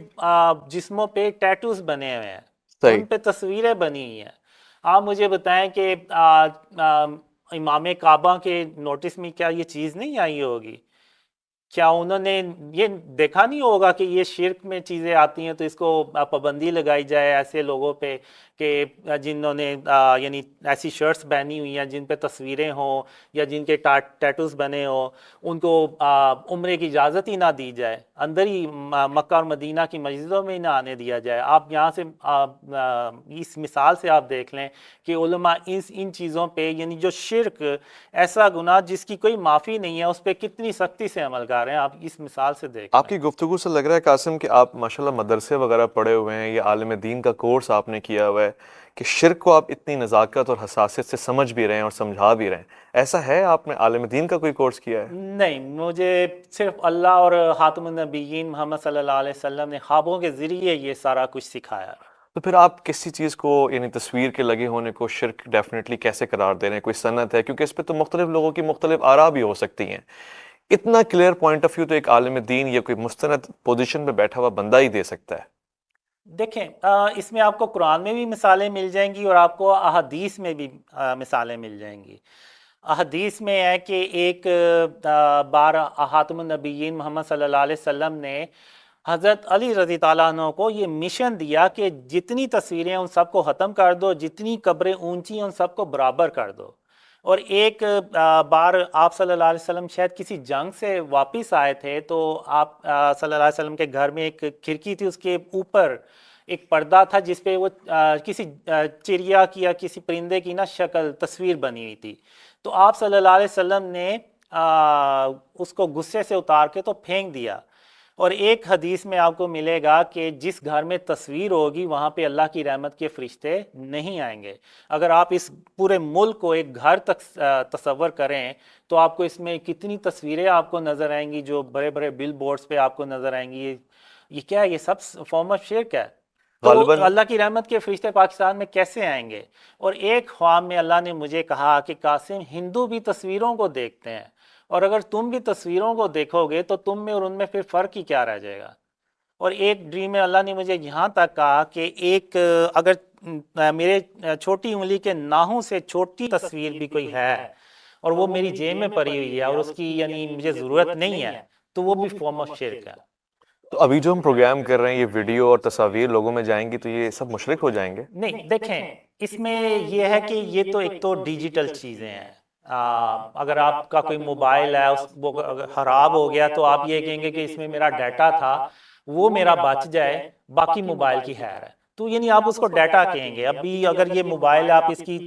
جسموں پہ ٹیٹوز بنے ہوئے ہیں، صحیح۔ ان پہ تصویریں بنی ہوئی ہیں۔ آپ مجھے بتائیں کہ امام کعبہ کے نوٹس میں کیا یہ چیز نہیں آئی ہوگی کیا انہوں نے یہ دیکھا نہیں ہوگا کہ یہ شرک میں چیزیں آتی ہیں تو اس کو پابندی لگائی جائے ایسے لوگوں پہ کہ جنہوں نے یعنی ایسی شرٹس پہنی ہوئی ہیں جن پہ تصویریں ہوں یا جن کے ٹیٹوز بنے ہوں، ان کو عمرے کی اجازت ہی نہ دی جائے، اندر ہی مکہ اور مدینہ کی مسجدوں میں ہی نہ آنے دیا جائے۔ آپ یہاں سے اس مثال سے آپ دیکھ لیں کہ علماء ان چیزوں پہ، یعنی جو شرک ایسا گناہ جس کی کوئی معافی نہیں ہے، اس پہ کتنی سختی سے عمل کر رہے ہیں، آپ اس مثال سے دیکھ آپ لیں۔ کی گفتگو سے لگ رہا ہے قاسم کہ آپ ماشاءاللہ مدرسے وغیرہ پڑھے ہوئے ہیں یا عالم دین کا کورس آپ نے کیا ہوا ہے کہ شرک کو آپ اتنی نزاکت اور حساسیت سے سمجھ بھی رہے ہیں اور سمجھا بھی رہے ہیں، ایسا ہے؟ آپ نے عالم دین کا کوئی کورس کیا ہے؟ نہیں، مجھے صرف اللہ اور خاتم النبیین محمد صلی اللہ علیہ وسلم نے خوابوں کے ذریعے یہ سارا کچھ سکھایا۔ تو پھر آپ کسی چیز کو یعنی تصویر کے لگے ہونے کو شرک ڈیفینیٹلی کیسے قرار دے رہے ہیں؟ کوئی سنت ہے؟ کیونکہ اس پہ تو مختلف لوگوں کی مختلف آراء بھی ہو سکتی ہیں۔ اتنا کلیئر پوائنٹ آف ویو تو ایک عالم دین یا کوئی مستند پوزیشن پہ بیٹھا ہوا بندہ ہی دے سکتا ہے۔ دیکھیں، اس میں آپ کو قرآن میں بھی مثالیں مل جائیں گی اور آپ کو احادیث میں بھی مثالیں مل جائیں گی۔ احادیث میں ہے کہ ایک بار خاتم النبیین محمد صلی اللہ علیہ وسلم نے حضرت علی رضی تعالیٰ عنہ کو یہ مشن دیا کہ جتنی تصویریں ان سب کو ختم کر دو، جتنی قبریں اونچی ہیں ان سب کو برابر کر دو۔ اور ایک بار آپ صلی اللہ علیہ وسلم شاید کسی جنگ سے واپس آئے تھے، تو آپ صلی اللہ علیہ وسلم کے گھر میں ایک کھڑکی تھی، اس کے اوپر ایک پردہ تھا جس پہ وہ کسی چڑیا کی یا کسی پرندے کی نا شکل تصویر بنی ہوئی تھی۔ تو آپ صلی اللہ علیہ وسلم نے اس کو غصے سے اتار کے تو پھینک دیا۔ اور ایک حدیث میں آپ کو ملے گا کہ جس گھر میں تصویر ہوگی وہاں پہ اللہ کی رحمت کے فرشتے نہیں آئیں گے۔ اگر آپ اس پورے ملک کو ایک گھر تک تصور کریں تو آپ کو اس میں کتنی تصویریں آپ کو نظر آئیں گی، جو بڑے بڑے بل بورڈز پہ آپ کو نظر آئیں گی۔ یہ کیا ہے؟ یہ سب فارم آف شرک ہے۔ تو غالباً اللہ کی رحمت کے فرشتے پاکستان میں کیسے آئیں گے؟ اور ایک خواب میں اللہ نے مجھے کہا کہ قاسم، ہندو بھی تصویروں کو دیکھتے ہیں، اور اگر تم بھی تصویروں کو دیکھو گے تو تم میں اور ان میں پھر فرق ہی کیا رہ جائے گا۔ اور ایک ڈریم میں اللہ نے مجھے یہاں تک کہا کہ ایک اگر میرے چھوٹی انگلی کے ناخن سے چھوٹی تصویر بھی کوئی ہے اور وہ میری جیب میں پڑی ہوئی ہے اور اس کی یعنی مجھے ضرورت نہیں ہے، تو وہ بھی فارم آف شرک ہے۔ تو ابھی جو ہم پروگرام کر رہے ہیں، یہ ویڈیو اور تصاویر لوگوں میں جائیں گی تو یہ سب مشرک ہو جائیں گے؟ نہیں، دیکھیں، اس میں یہ ہے کہ یہ تو ایک تو ڈیجیٹل چیزیں ہیں۔ اگر آپ کا کوئی موبائل ہے وہ خراب ہو گیا تو آپ یہ کہیں گے کہ اس میں میرا ڈیٹا تھا، وہ میرا بچ جائے، باقی موبائل کی خیر ہے، تو یعنی آپ اس کو ڈیٹا کہیں گے۔ ابھی اگر یہ موبائل ہے، آپ اس کی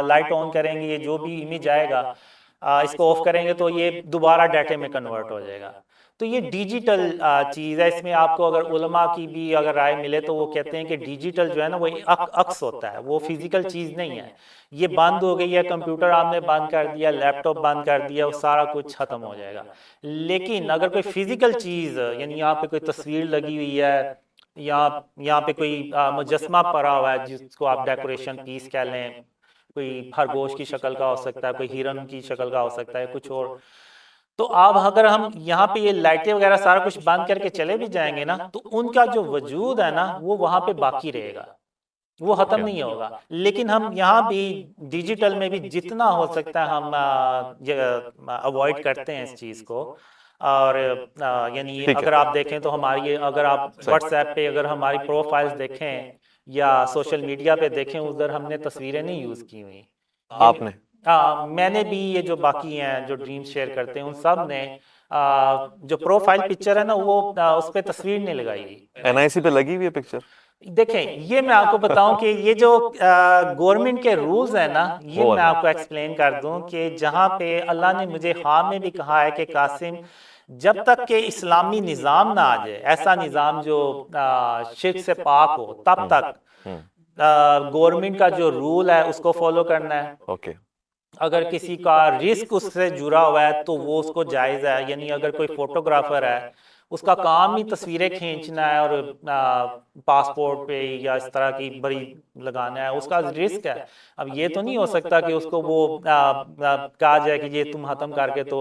لائٹ آن کریں گے، یہ جو بھی امیج آئے گا اس کو آف کریں گے تو یہ دوبارہ ڈیٹے میں کنورٹ ہو جائے گا۔ تو یہ ڈیجیٹل چیز ہے۔ اس میں آپ کو اگر علماء کی بھی اگر رائے ملے تو وہ کہتے ہیں کہ ڈیجیٹل جو ہے نا وہ عکس ہوتا ہے، وہ فزیکل چیز نہیں ہے۔ یہ بند ہو گئی ہے، کمپیوٹر آپ نے بند کر دیا، لیپ ٹاپ بند کر دیا، وہ سارا کچھ ختم ہو جائے گا۔ لیکن اگر کوئی فزیکل چیز، یعنی یہاں پہ کوئی تصویر لگی ہوئی ہے، یہاں پہ کوئی مجسمہ پڑا ہوا ہے جس کو آپ ڈیکوریشن پیس کہہ لیں، کوئی خرگوش کی شکل کا ہو سکتا ہے، کوئی ہرن کی شکل کا ہو سکتا ہے، کچھ اور، تو آپ اگر ہم یہاں پہ یہ لائٹیں وغیرہ سارا کچھ بند کر کے چلے بھی جائیں گے نا تو ان کا جو وجود ہے نا وہ وہاں پہ باقی رہے گا، وہ ختم نہیں ہوگا۔ لیکن ہم یہاں بھی ڈیجیٹل میں بھی جتنا ہو سکتا ہے ہم اوائڈ کرتے ہیں اس چیز کو۔ اور یعنی اگر آپ دیکھیں تو ہماری، اگر آپ واٹس ایپ پہ اگر ہماری پروفائلز دیکھیں یا سوشل میڈیا پہ دیکھیں، ادھر ہم نے تصویریں نہیں یوز کی ہوئی۔ آپ نے؟ میں نے بھی، یہ جو باقی ہیں جو ڈریم شیئر کرتے ہیں ان سب نے جو پروفائل پکچر ہے نا وہ اس پہ تصویر نہیں لگائی ہوئی۔ NIC پہ لگی ہوئی ہے پکچر؟ دیکھیں، یہ میں آپ کو بتاؤں کہ یہ جو گورنمنٹ کے رولز ہیں نا، یہ میں آپ کو ایکسپلین کر دوں کہ جہاں پہ اللہ نے مجھے خواب میں بھی کہا ہے کہ قاسم، جب تک کہ اسلامی نظام نہ آ جائے، ایسا نظام جو شرک سے پاک ہو، تب تک گورنمنٹ کا جو رول ہے اس کو فالو کرنا ہے۔ اوکے۔ اگر کسی کا رسک اس سے جڑا ہوا ہے تو وہ اس کو جائز ہے، یعنی اگر کوئی فوٹوگرافر ہے اس کا کام ہی تصویریں کھینچنا ہے اور پاسپورٹ پہ یا اس طرح کی بڑی لگانا ہے، اس کا رسک ہے۔ اب یہ تو نہیں ہو سکتا کہ اس کو وہ کہا جائے کہ یہ تم ختم کر کے تو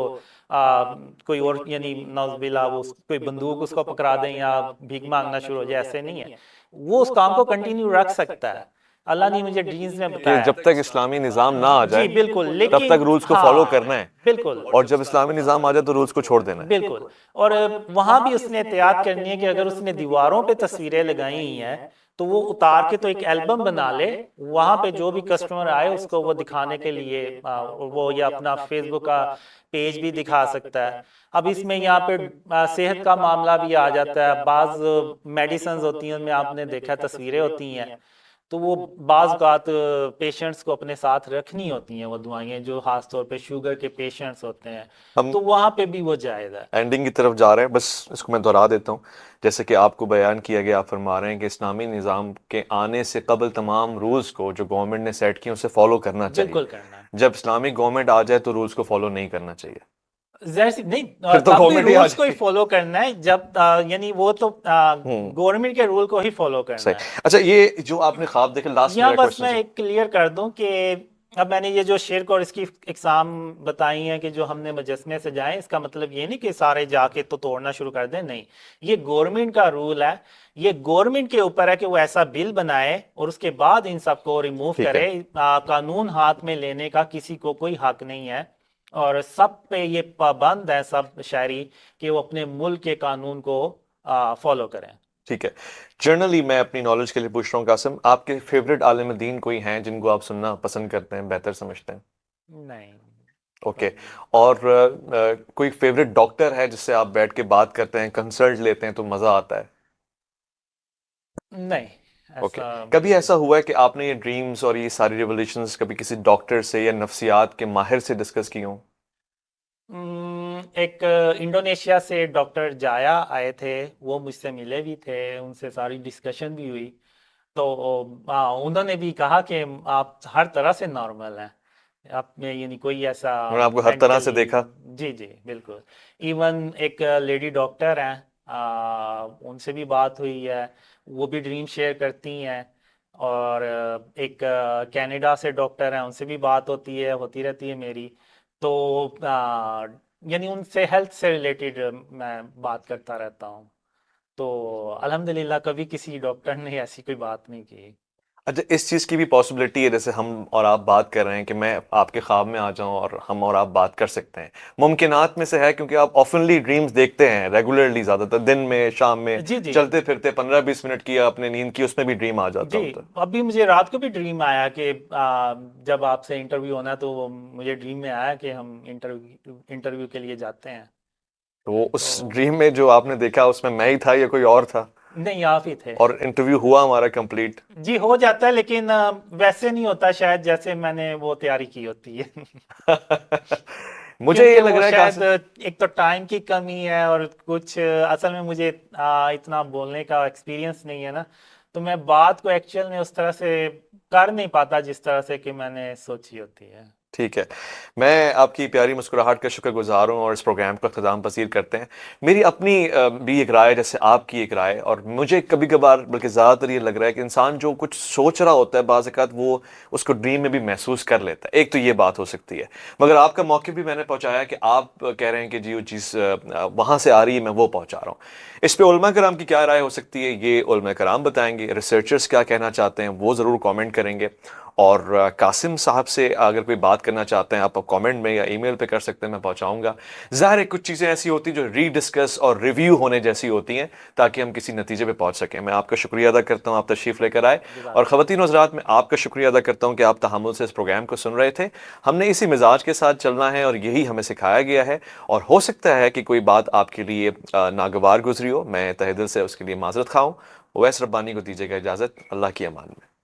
کوئی اور، یعنی نعوذ باللہ وہ کوئی بندوق اس کو پکڑا دیں یا بھیک مانگنا شروع ہو جائے، ایسے نہیں ہے۔ وہ اس کام کو کنٹینیو رکھ سکتا ہے، اللہ نے مجھے ڈرینز میں کہ بتایا جب تک اسلامی نظام نہ آ جی جائے بالکل، تب لیکن تک رولز کو ہاں فالو کرنا ہے، بالکل اور جب اسلامی نظام آ جائے تو رولز کو چھوڑ دینا ہے۔ بالکل، اور وہاں بھی اس نے احتیاط کرنی ہے کہ اگر اس نے دیواروں پہ تصویریں لگائی ہوئی ہیں تو وہ اتار کے تو ایک البم بنا لے، وہاں پہ جو بھی کسٹمر آئے اس کو وہ دکھانے کے لیے وہ یا اپنا فیس بک کا پیج بھی دکھا سکتا ہے۔ اب اس میں یہاں پہ صحت کا معاملہ بھی آ جاتا ہے، بعض میڈیسنز ہوتی ہیں ان میں آپ نے دیکھا تصویریں ہوتی ہیں، تو وہ بعض اوقات پیشنٹس کو اپنے ساتھ رکھنی ہوتی ہیں وہ دوائیں، جو خاص طور پہ شوگر کے پیشنٹس ہوتے ہیں، ہم تو وہاں پہ بھی وہ جائز ہے۔ اینڈنگ کی طرف جا رہے ہیں، بس اس کو میں دہرا دیتا ہوں، جیسے کہ آپ کو بیان کیا گیا، آپ فرما رہے ہیں کہ اسلامی نظام کے آنے سے قبل تمام رولز کو جو گورنمنٹ نے سیٹ کیے اسے فالو کرنا چاہیے، بالکل کرنا ہے، جب اسلامک گورنمنٹ آ جائے تو رولز کو فالو نہیں کرنا چاہیے، ظاہر سی نہیں، پھر تو تب بھی گورنمنٹ ہی آ رولز کو ہی جائے۔ فالو کرنا ہے، جب یعنی وہ تو گورنمنٹ کے رول کو ہی فالو کرنا صحیح۔ ہے۔ اچھا، یہ جو آپ نے خواب دیکھے، لاسٹ یہاں میرا بس میں کوشچن ایک کلیئر کر دوں کہ اب میں نے یہ جو شرک اور اس کی اقسام بتائی ہیں کہ جو ہم نے مجسمے سجائے، اس کا مطلب یہ نہیں کہ سارے جا کے تو توڑنا شروع کر دیں، نہیں، یہ گورنمنٹ کا رول ہے، یہ گورنمنٹ کے اوپر ہے کہ وہ ایسا بل بنائے اور اس کے بعد ان سب کو ریموو ٹھیک ہے۔ کرے۔ قانون ہاتھ میں لینے کا کسی کو کوئی حق نہیں ہے، اور سب پہ یہ پابند ہے سب شہری کہ وہ اپنے ملک کے قانون کو فالو کریں۔ ٹھیک ہے، جنرلی میں اپنی نالج کے لیے پوچھ رہا ہوں قاسم، آپ کے فیوریٹ عالم دین کوئی ہیں جن کو آپ سننا پسند کرتے ہیں، بہتر سمجھتے ہیں؟ نہیں، اوکے، اور کوئی فیوریٹ ڈاکٹر ہے جس سے آپ بیٹھ کے بات کرتے ہیں، کنسلٹ لیتے ہیں تو مزہ آتا ہے؟ نہیں اوکے، ایسا کبھی ایسا ہوا ہے کہ آپ نے یہ ڈریمز اور یہ ساری ریولیشنز کبھی کسی ڈاکٹر سے یا نفسیات کے ماہر سے ڈسکس کی ہوں؟ ایک انڈونیشیا سے ڈاکٹر جایا آئے تھے، وہ مجھ سے ملے بھی تھے، ان سے ساری ڈسکشن بھی ہوئی، تو انہوں نے بھی کہا کہ آپ ہر طرح سے نارمل ہیں، آپ میں یعنی کوئی ایسا انہوں نے آپ کو ہر طرح سے دیکھا؟ جی جی بالکل، ایون ایک لیڈی ڈاکٹر ہیں، ان سے بھی بات ہوئی ہے، وہ بھی ڈریم شیئر کرتی ہیں، اور ایک کینیڈا سے ڈاکٹر ہیں، ان سے بھی بات ہوتی رہتی ہے میری، تو یعنی ان سے ہیلتھ سے ریلیٹڈ میں بات کرتا رہتا ہوں، تو الحمدللہ کبھی کسی ڈاکٹر نے ایسی کوئی بات نہیں کی۔ اچھا، اس چیز کی بھی پاسبلٹی ہے، جیسے ہم اور آپ بات کر رہے ہیں کہ میں آپ کے خواب میں آ جاؤں اور ہم اور آپ بات کر سکتے ہیں، ممکنات میں سے ہے، کیونکہ آپ آفنلی ڈریمز دیکھتے ہیں ریگولرلی، زیادہ تر دن میں، شام میں، جی جی چلتے پھرتے 15-20 منٹ کی آپ نے نیند کی، اس میں بھی ڈریم آ جاتا جی، ہوتا ہے۔ ابھی مجھے رات کو بھی ڈریم آیا کہ جب آپ سے انٹرویو ہونا ہے تو مجھے ڈریم میں آیا کہ ہم انٹرویو کے لیے جاتے ہیں۔ تو وہ اس ڈریم میں جو آپ نے دیکھا اس میں میں ہی تھا یا کوئی اور تھا؟ نہیں، آپ ہی تھے۔ اور انٹرویو ہوا ہمارا کمپلیٹ؟ جی ہو جاتا ہے، لیکن ویسے نہیں ہوتا شاید جیسے میں نے وہ تیاری کی ہوتی ہے۔ مجھے یہ کیونکہ لگ وہ رہا ہے شاید قاسم، ایک تو ٹائم کی کمی ہے، اور کچھ اصل میں مجھے اتنا بولنے کا ایکسپیرینس نہیں ہے نا، تو میں بات کو ایکچوئل میں اس طرح سے کر نہیں پاتا جس طرح سے کہ میں نے سوچی ہوتی ہے۔ ٹھیک ہے، میں آپ کی پیاری مسکراہٹ کا شکر گزار ہوں اور اس پروگرام کو اختتام پذیر کرتے ہیں۔ میری اپنی بھی ایک رائے، جیسے آپ کی ایک رائے، اور مجھے کبھی کبھار بلکہ زیادہ تر یہ لگ رہا ہے کہ انسان جو کچھ سوچ رہا ہوتا ہے بعض اوقات وہ اس کو ڈریم میں بھی محسوس کر لیتا ہے، ایک تو یہ بات ہو سکتی ہے، مگر آپ کا موقع بھی میں نے پہنچایا کہ آپ کہہ رہے ہیں کہ جی وہ چیز وہاں سے آ رہی ہے، میں وہ پہنچا رہا ہوں۔ اس پہ علماء کرام کی کیا رائے ہو سکتی ہے، یہ علماء کرام بتائیں گے، ریسرچرز کیا کہنا چاہتے ہیں وہ ضرور کامنٹ کریں گے، اور قاسم صاحب سے اگر کوئی بات کرنا چاہتے ہیں آپ کامنٹ میں یا ای میل پہ کر سکتے ہیں، میں پہنچاؤں گا۔ ظاہر ہے کچھ چیزیں ایسی ہوتی ہیں جو ری ڈسکس اور ریویو ہونے جیسی ہوتی ہیں تاکہ ہم کسی نتیجے پہ پہنچ سکیں۔ میں آپ کا شکریہ ادا کرتا ہوں، آپ تشریف لے کر آئے، اور خواتین و حضرات میں آپ کا شکریہ ادا کرتا ہوں کہ آپ تحمل سے اس پروگرام کو سن رہے تھے۔ ہم نے اسی مزاج کے ساتھ چلنا ہے اور یہی ہمیں سکھایا گیا ہے، اور ہو سکتا ہے کہ کوئی بات آپ کے لیے ناگوار گزری ہو، میں تہہ دل سے اس کے لیے معذرت خواہ ہوں۔ اویس ربانی کو دیجیے گا اجازت، اللہ کی امان میں۔